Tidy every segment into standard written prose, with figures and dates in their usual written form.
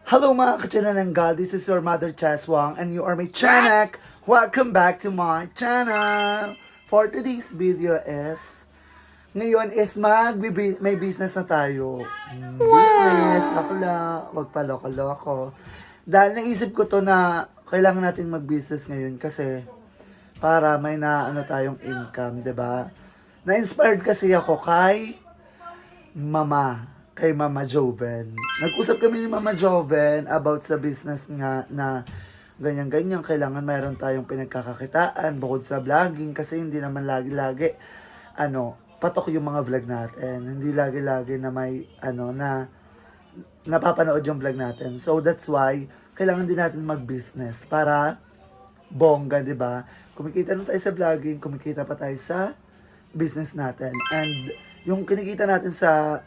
Hello mga ka-Chanananggal, this is your mother Chaswang and you are my Chanak. Welcome back to my channel. For today's video ngayon is may business na tayo. Business, akla, wag pa loko-loko. Dahil naisip ko to na kailangan natin mag-business ngayon kasi para may tayong income, 'di ba? Na-inspired kasi ako kay Mama Joven. Nag-usap kami ni Mama Joven about sa business nga na ganyan-ganyan. Kailangan mayroon tayong pinagkakakitaan bukod sa vlogging kasi hindi naman lagi-lagi patok yung mga vlog natin. Hindi lagi-lagi na may na napapanood yung vlog natin. So that's why kailangan din natin mag-business para bongga, 'di ba? Kumikita na tayo sa vlogging, kumikita pa tayo sa business natin. And yung kinikita natin sa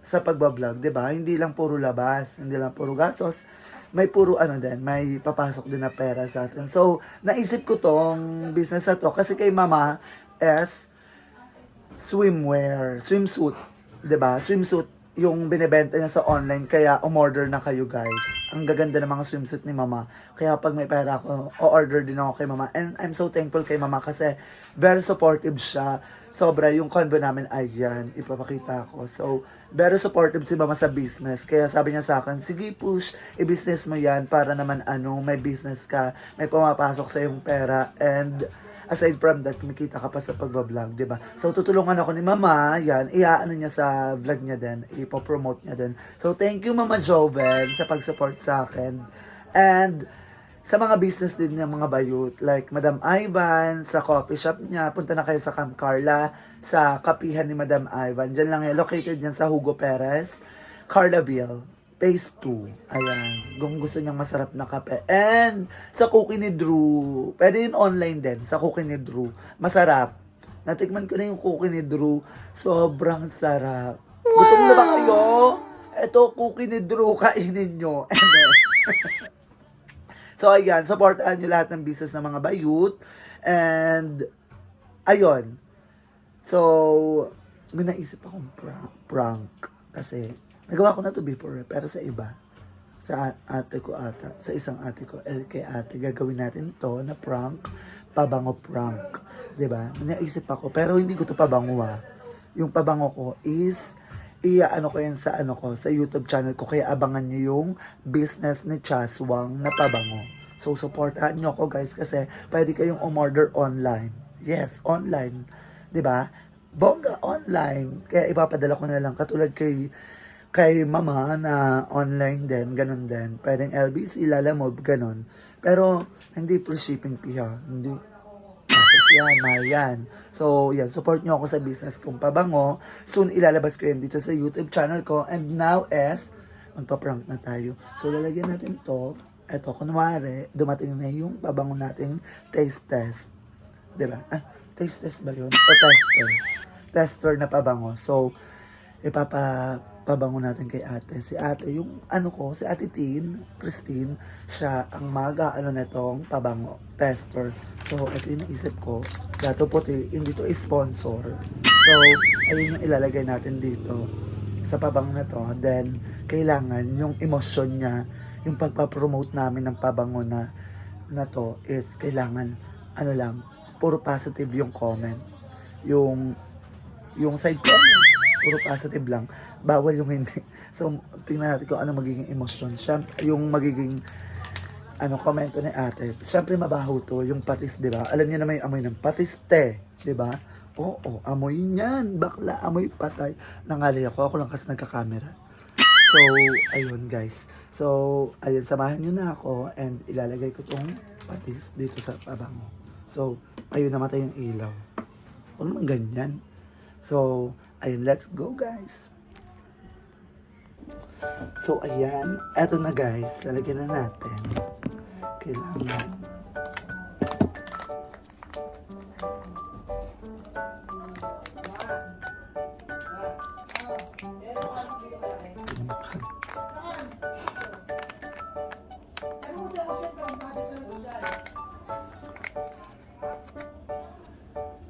pagbablog, 'di ba? Hindi lang puro labas, hindi lang puro gastos, may puro din, may papasok din na pera sa atin. So, naisip ko tong business na to kasi kay Mama is swimsuit, 'di ba? Swimsuit yung binebenta niya sa online, kaya umorder na kayo guys. Ang gaganda ng mga swimsuit ni Mama. Kaya pag may pera ako, o-order din ako kay Mama. And I'm so thankful kay Mama kasi very supportive siya. Sobra yung convo namin ay yan, ipapakita ko. So, very supportive si Mama sa business. Kaya sabi niya sa akin, sige push, i-business mo yan para naman may business ka, may pumapasok sa yung pera. And aside from that, kumikita ka pa sa pagbablog, 'di ba? So tutulungan ako ni Mama, yan, iaano niya sa vlog niya din, ipo-promote niya din. So thank you Mama Joven sa pag-support sa akin. And sa mga business din ng mga bayut, like Madam Ivan, sa coffee shop niya, punta na kayo sa Camp Carla, sa kapihan ni Madam Ivan. Diyan lang yan, located yan sa Hugo Perez, Carlaville. Phase 2. Ayan. Kung gusto niyang masarap na kape. And sa Cookie ni Drew. Pwede yun online din. Sa Cookie ni Drew. Masarap. Natikman ko na yung Cookie ni Drew. Sobrang sarap. Gutom na ba kayo? Ito, Cookie ni Drew. Kainin nyo. So, ayan. Supportaan nyo lahat ng business ng mga bayut. And, ayun. So, may naisip akong prank. Kasi, nagawa ko na to before, pero sa iba. Sa ate ko ata. Sa isang ate ko. Kay ate, gagawin natin to na prank. Pabango prank. 'Di ba? Naisip ako, pero hindi ko to pabango Yung pabango ko is, ko yan sa sa YouTube channel ko. Kaya abangan nyo yung business ni Chaswang na pabango. So, supportahan nyo ako guys kasi pwede kayong umorder online. Yes, online. 'Di ba? Bongga online. Kaya ipapadala ko na lang katulad kay Mama na online din, ganun din. Pwedeng LBC, Lalamove, ganun. Pero, hindi free shipping fee ha. Hindi. Masos yan, mahal yan. So, yan. Support nyo ako sa business kong pabango. Soon, ilalabas ko yan dito sa YouTube channel ko. And now is, magpa-prank na tayo. So, lalagyan natin to. Eto, kunwari, dumating na yung pabango nating taste test. Diba? Taste test ba yun? O tester? Tester na pabango. So, pabango natin kay ate. Si ate, si ate Christine, siya ang netong pabango, tester. So, ito yung naisip ko. Dato puti, hindi to sponsor. So, ayun yung ilalagay natin dito sa pabango na to. Then, kailangan yung emosyon niya, yung pagpapromote namin ng pabango na to is kailangan, puro positive yung comment. Yung side comment, puro positive lang. Bawal yung hindi. So, tingnan natin kung ano magiging emosyon. Yung magiging komento ni ate. Siyempre, mabaho to. Yung patis, di ba? Alam niyo naman yung amoy ng patis, di ba? Oo, amoy niyan. Bakla, amoy patay. Nangali ako. Ako lang kasi nagka-camera. So, ayun guys. So, ayun, samahan niyo na ako and ilalagay ko tong patis dito sa pabango. So, ayun, namatay yung ilaw. Huwag naman ganyan. So, ayun, let's go guys. So, ayan. Eto na guys. Lalagyan na natin. Kailangan.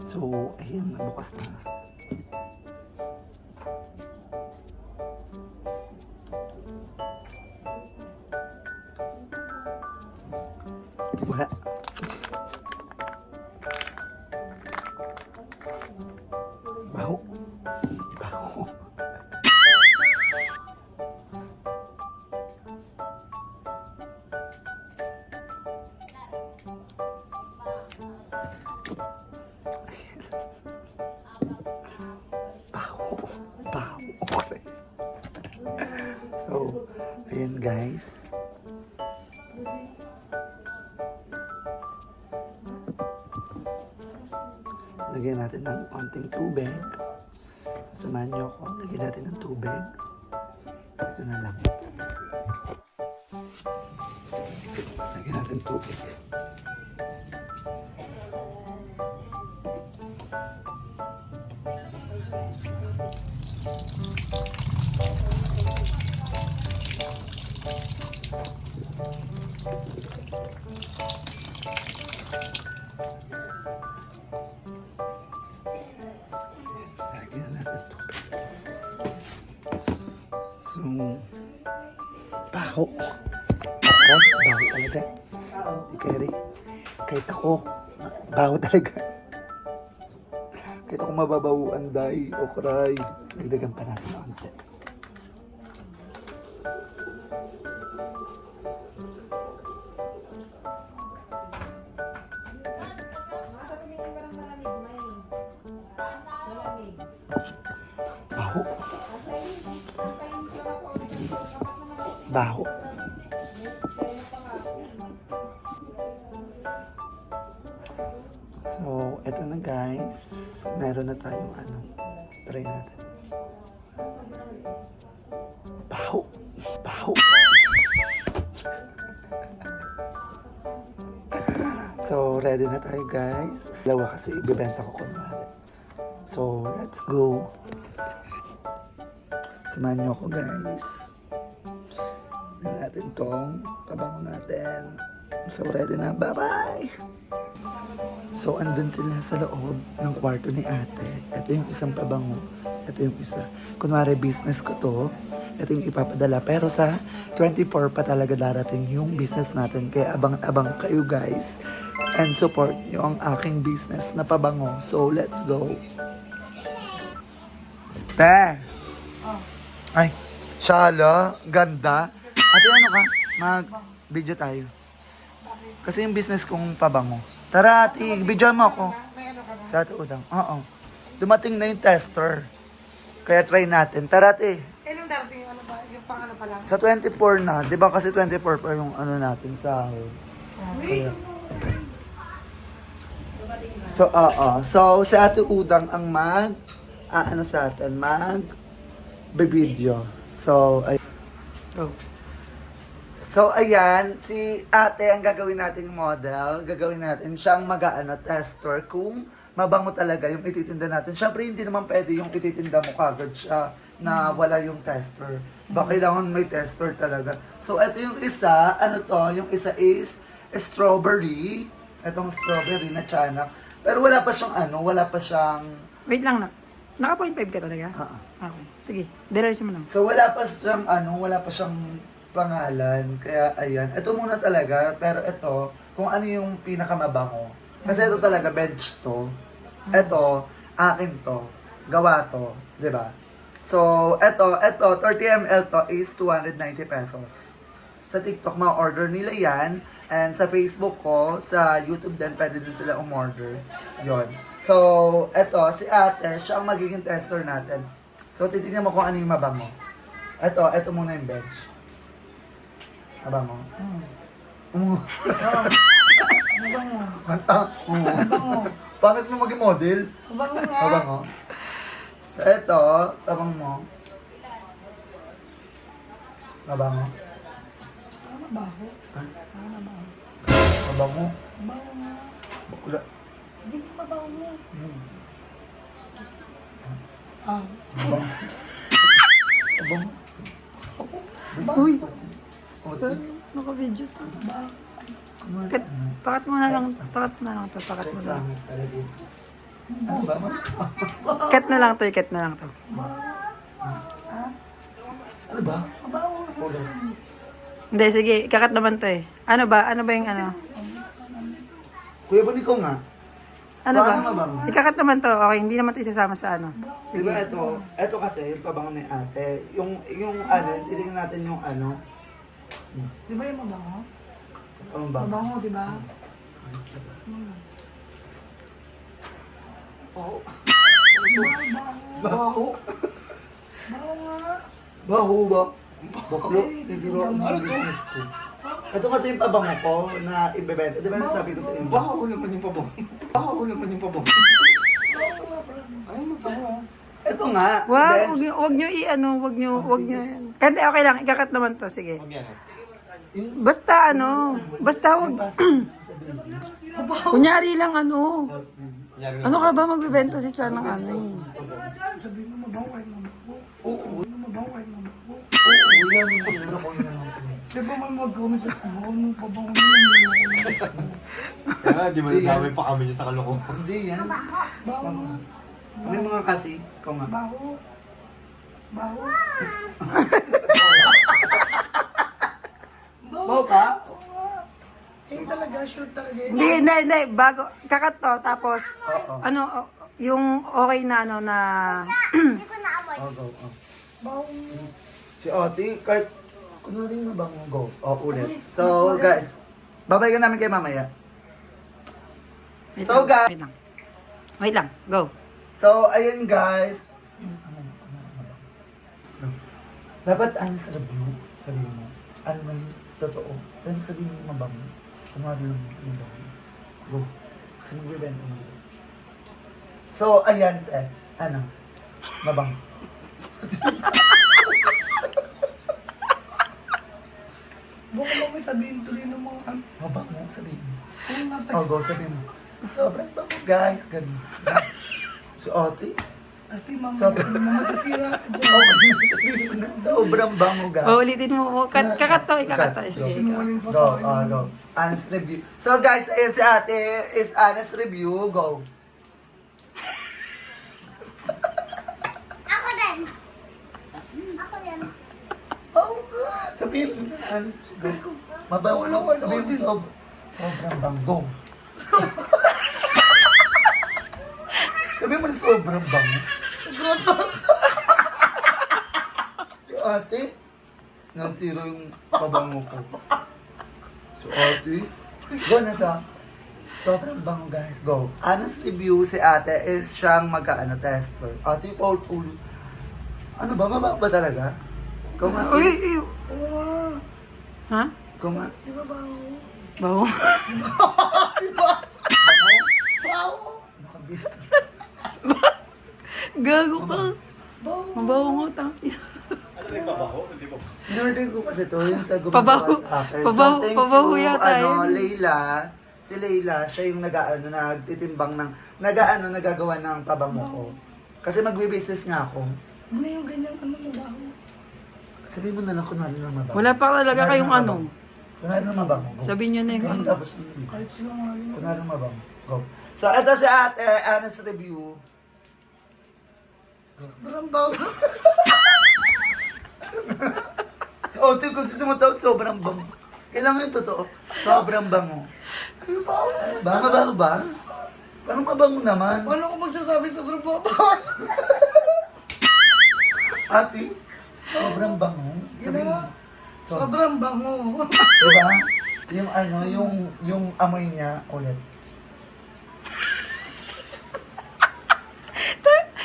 So, ayan. Bukas na. Wala. Baho. Baho. Baho. Baho. Okay. So, ayan guys. Lagyan natin ng konting tubig. Samahan niyo ako. Lagyan natin ng tubig. Ito na lang. Lagyan natin tubig. Lagyan natin tubig. So, baho. Baho talaga. Di Kerry. Kahit ako, baho talaga. Kahit ako mababawuan, day, o cry. Nagdagan pa natin konti. Baho. Baho. So, eto na guys. Meron na tayong ano. Try natin. Baho. Baho. So, ready na tayo guys. Dalawa kasi ibibenta ko kunwari. So, let's go. Samahan niyo ako guys. Tignan natin tong pabango natin. So, ready na. Bye-bye! So, andun sila sa loob ng kwarto ni ate. Ito yung isang pabango. Ito yung isa. Kunwari, business ko to. Ito yung ipapadala. Pero sa 24 pa talaga darating yung business natin. Kaya abang-abang kayo guys. And support nyo ang aking business na pabango. So, let's go. Te! Ay, Shala, ganda. Ate, ano ka? Mag-video tayo. Kasi yung business kong pabango. Tara, ate, video mo ako. Sa ate Udang. Oo. Dumating na yung tester. Kaya try natin. Tara, ate. Kailan darating yung ano ba? Yung pang ano pa lang? Sa 24 na. Di ba kasi 24 pa yung ano natin sa kaya. So, oo. So, si ate Udang ang ano sa atin, video. So, ay. So, ayan, si ate ang gagawin nating model. Gagawin natin siyang tester kung mabango talaga yung ititinda natin. Siyempre, hindi naman pwede yung ititinda mo kagad siya na wala yung tester. Baka kailangan may tester talaga. So, ito yung isa. Ano to? Yung isa is strawberry. Itong strawberry na tiyanak. Pero wala pa siyang wala pa siyang... Wait lang na. Naka 0.5 ka talaga? Okay. Sige, diretso mo lang. So, wala pa siyang pangalan. Kaya, ayan. Ito muna talaga. Pero ito, kung ano yung pinakamabango. Kasi ito talaga, bench to. Ito, akin to. Gawa to. Diba? So, ito, 30 ml to is 290 pesos. Sa TikTok, ma-order nila yan. And sa Facebook ko, sa YouTube din, pwede din sila umorder. Yon. So, ito, si ate, siya ang magiging tester natin. So, titignan mo kung ano yung mabango. Ito muna yung bench. Mabango? Mabango. Pangit mo maging model? Mabango nga. Mabango. So, ito, tabang mo. Mabango. Mabaho. Ha? Mabaho. Mabango. Mabaho nga. Bakula. Hindi nga mabaho nga. Mabango. Mabango. Uy, Ote. naka-video to. Pakat mo na lang to. Pakat mo na lang. Ano ba? Cut na lang to, cut na lang to. Ano ba? Mabango. Hindi, sige, kakat naman to eh. Ano ba yung ano? Kuya Bon, ikaw nga. Ano ba? Paano mabango? Ikakat naman to. Okay, hindi naman to isasama sa ano. Di ba ito kasi, yung pabango ni ate. Yung ano, titignan natin yung ano. Di ba yung mabango? Ang bango. Mabango, di ba? Oo. Baho. Baho nga. Baho ba? Baklo, sisiro ang business ko. Ito kasi yung pabango ko na ibebenta. Di ba nasabi ko sa inyo? Baho naman yung pabango. Baho naman yung pabango. Ay, mabango. Ito nga. Wow, then, wag nyo i-ano, wag nyo. Kandi, okay lang, ikakat naman to, sige. Huwag yan. Basta ano, basta wag, kunyari lang ano. Kunyari lang. Ano ka ba magbibenta si Chan ng ano eh? Sabi mo mabango kahit mabango. Oo. Mabango kahit mabango. Oo, yan mo sila ko yun naman. Di ba may mag-comment sa ano pabango niya? Kaya di ba nadamay pa kami dyan sa kalokohan? Hindi yan. Baho. May mga kasi, ikaw nga. Baho. Baho. Baho ka? Hindi talaga, sure talaga. Hindi, bago, kakat to, tapos, Oo. ano, yung okay na ano na, Oo, go. Baho. Si Ate, kahit kunwari mabango, go. Ulit. So, guys, babalikan namin kayo mamaya. wait So, lang, guys. wait lang, go. So, ayun guys. Dapat ano sa review, sabihin mo. Ano na yun, totoo. Dahil sabihin mo mabango. Kunwari yung mabango. Go. Kasi magbibenta mo. So, ayan, ano, mabango. Baka ba may sabihin tuloy ng mga ano? Mabango, sabihin mo. Kung Oh, natas. go, sabihin mo. Sobrang bango, guys. Ganun. So, Ate, Kasi mama, Sabi- masasira ka dyan. sobrang bango, guys. Ulitin mo, kakat to, ikakat to. Cut. Sige, Sinungaling pa Go, tayo. go. Honest review. So guys, ayun si ate is honest review. Go. Ako din. Ako din. Oh, sabihin mo na honest. Go. Mabango lang. Sabihin mo sobrang bango. Sabihin mo na sobrang bango. Si ate, nasiro yung pabango ko. So ate, go na sa sobrang bango guys, go. Honest review, si ate is siyang magka-ano tester. Ate, paulit-ulit. Ano ba, mabango ba talaga? Ikaw nga Uy, sis. uy. Ha? Ikaw nga. Di ba baho? Bawo. Baho. Gago ka. Baho. Mabawo mo, tangi. Ano ba yung pabaho? Hindi ba? In-order ko kasi to, yung sa Pabaho. gumagawa sa akin. Pabaho- thank pabaho you, yata ano, yun. Leila. Si Leila, siya yung nagtitimbang ng, nagagawa ng pabango ko. Kasi magbe-business nga ako. Ano yung ganyan ano mo baho? Sabihin mo na lang kunwari na mabango. Wala pa talaga Kunwari kayong na ano. mabango. Kunwari na mabango. Go. Sabihin nyo na yung Ganun ano. tapos hindi. Kahit sinungaling. Kunwari na mabango. Go. So, ito si ate, honest review. Sobrang baho. Si ate kasi tumatawag sobrang bango. Kailangan yung totoo. Sobrang bango. Ano baho? Ba, mabango ba? Parang mabango naman. Paano ko magsasabi sobrang baho? Ate, sobrang bango. Sabihin mo. So, Sobrang bango. diba? Yung ano, yung amoy niya ulit.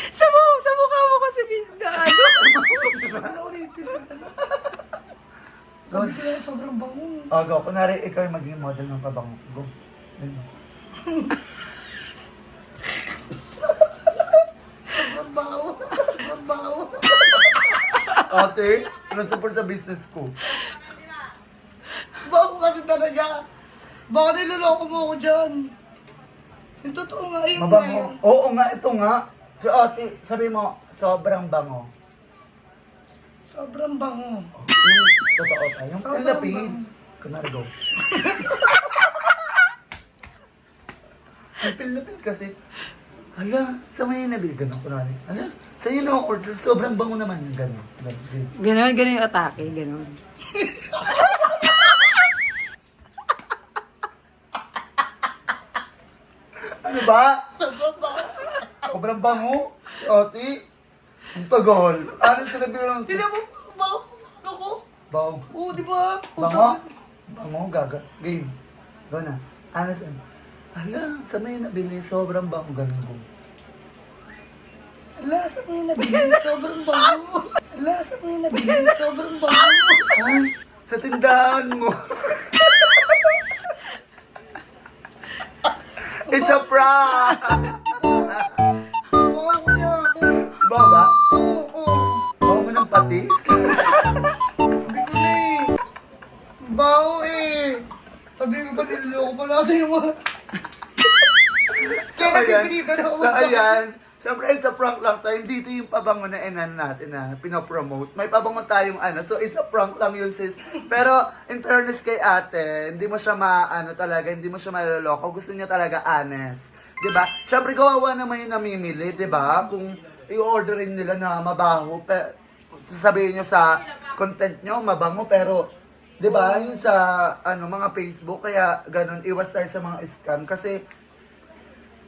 Sa mukha mo kasi binda, ano? Ano ulitin mo? Sabi ko lang sobrang bango. Oh, go. Kunwari, ikaw yung maging model ng pabango. Go. Ganun. Sobrang baho. Sobrang baho. Ate, support sa business ko. Baho kasi talaga. Baka niloloko mo ako dyan. Yung totoo nga, yun nga Mabango. yun. Oo nga, ito nga. So, ate, sabi mo, sobrang bango. Sobrang bango. Yung totoo pa. Yung Sobrang kalapid. bango. Kunwari, go. Ang pilapid kasi. Hala, sa may nabili ganun, kunwari. Hala, sa inyo na order, sobrang bango naman yung ganun. Ganun. Ganon yung atake, ganon. ba? Sobrang bango. Ate. Ang tagal. Ano sinabi lang? Hindi mo ba? Ano ko? Bango. Oo, di ba? Bango? Bango, gaga. Game. Go na. Ano sa... Hala, sa may nabili, sobrang bango. Ganun mo. Lasa mo yung nabili, sobrang bango. Lasa mo yung nabili, sobrang bango. Ay, sa tindahan mo. It's a prank! Bango ko niya. Baba? Oo. Bango mo ng patis? Sabi ko na eh. Baho eh. Sabi ko ba niloloko pa natin yung mga... Kaya napipilitan ako. So, ayan. Siyempre, it's a prank lang tayo. Hindi ito yung pabango na enan natin na pinopromote. May pabango tayong ano. So, it's a prank lang yun, sis. Pero, in fairness kay ate, hindi mo siya talaga, hindi mo siya maloloko. Gusto niya talaga honest. Diba? Siyempre, kawawa naman yung namimili, diba? Kung i-orderin nila na mabaho, sasabihin nyo sa content nyo, mabango, pero, diba? Yung sa, mga Facebook, kaya ganun, iwas tayo sa mga scam. Kasi,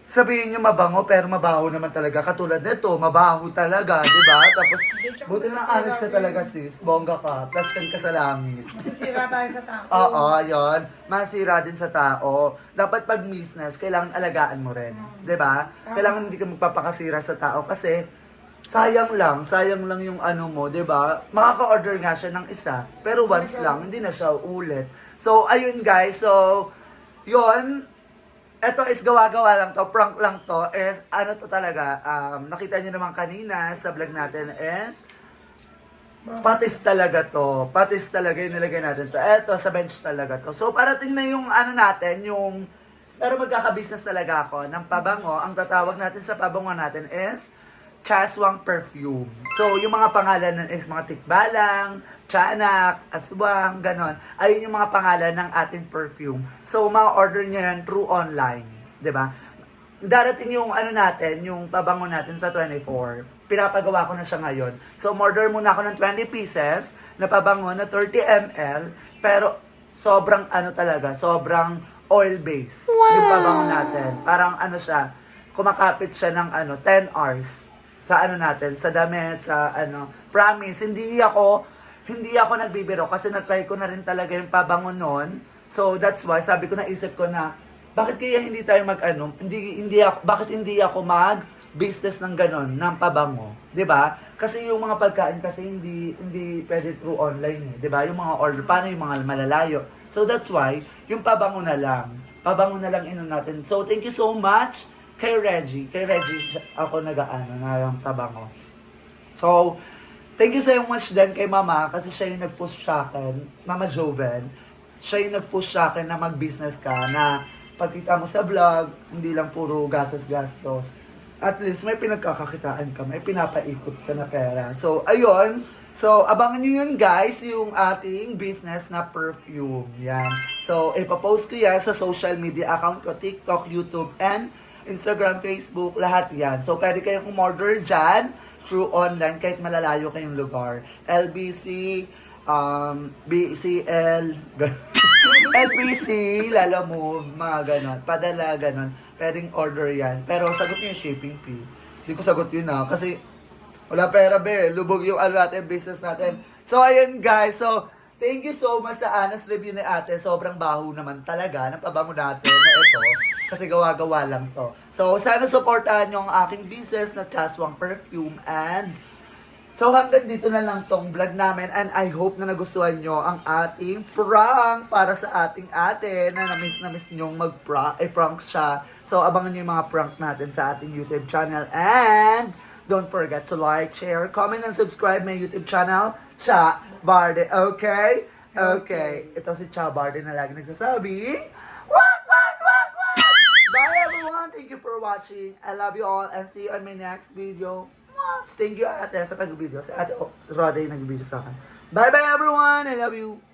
sabihin nyo mabango pero mabaho naman talaga. Katulad nito, mabaho talaga, di ba? Tapos, buti na honest ka talaga sis. Bongga ka. Plus 10 ka sa langit. Masisira tayo sa tao. Oo, yun. Masira din sa tao. Dapat pag business, kailangan alagaan mo rin. Di ba? Kailangan hindi ka magpapakasira sa tao kasi sayang lang yung ano mo, di ba? Makaka-order nga siya ng isa, pero once lang, hindi na siya ulit. So, ayun guys. So, yun. Ito is gawa-gawa lang to, prank lang to, is ano to talaga, nakita nyo naman kanina sa vlog natin is, patis talaga to, patis talaga yung nilagay natin to, eto sa bench talaga to. So parating na yung ano natin, pero magkaka-business talaga ako ng pabango, ang tatawag natin sa pabango natin is, Chaswang Perfume. So, yung mga pangalan nun is mga tikbalang, tiyanak, aswang, ganon. Ayun yung mga pangalan ng ating perfume. So, ma-order nyo yan through online. 'Di ba? Darating yung ano natin, yung pabango natin sa 24. Pinapagawa ko na siya ngayon. So, order muna ako ng 20 pieces na pabango na 30 ml. Pero, sobrang ano talaga, sobrang oil-based yung pabango natin. Parang ano siya, kumakapit siya ng 10 hours sa ano natin, sa damit, sa promise, hindi ako nagbibiro kasi na-try ko na rin talaga yung pabango noon. So that's why sabi ko, naisip ko na bakit kaya hindi tayo bakit hindi ako mag-business ng ganon, ng pabango, 'di ba? Kasi yung mga pagkain kasi hindi pwede through online, 'di ba? Yung mga order, paano yung mga malalayo? So that's why yung pabango na lang inon natin. So thank you so much kay Reggie ako ng pabango. So, thank you so much din kay Mama kasi siya yung nag-push sa akin, Mama Joven. Siya yung nag-push sa akin na mag-business ka, na pagkita mo sa vlog, hindi lang puro gastos-gastos. At least may pinagkakakitaan ka, may pinapaikot ka na pera. So, ayun. So, abangan nyo yun guys, yung ating business na perfume. Yan. So, ipapost ko yan sa social media account ko, TikTok, YouTube, and Instagram, Facebook, lahat yan. So, pwede kayong umorder dyan through online kahit malalayo kayong lugar. LBC, BCL, LBC, Lala Move, mga ganon. Padala, ganon. Pwedeng order yan. Pero sagot niyo yung shipping fee. Hindi ko sagot yun kasi wala pera be. Lubog yung natin, business natin. So, ayun guys. So, thank you so much sa honest review ni ate. Sobrang baho naman talaga ng pabango natin na ito. Kasi gawa-gawa lang to. So, sana supportahan nyo ang aking business na Chaswang Perfume. And, so hanggang dito na lang tong vlog namin. And I hope na nagustuhan nyo ang ating prank para sa ating ate na na-miss nyong prank siya. So, abangan nyo yung mga prank natin sa ating YouTube channel. And, don't forget to like, share, comment, and subscribe my YouTube channel, Cha Barde. Okay? Okay. Ito si Cha Barde na lagi nagsasabi, wak, wak, wak, wak! Bye everyone! Thank you for watching. I love you all and see you on my next video. Thank you ate sa pag-video. Si ate Rode yung nag-video sa akin. Bye bye everyone! I love you!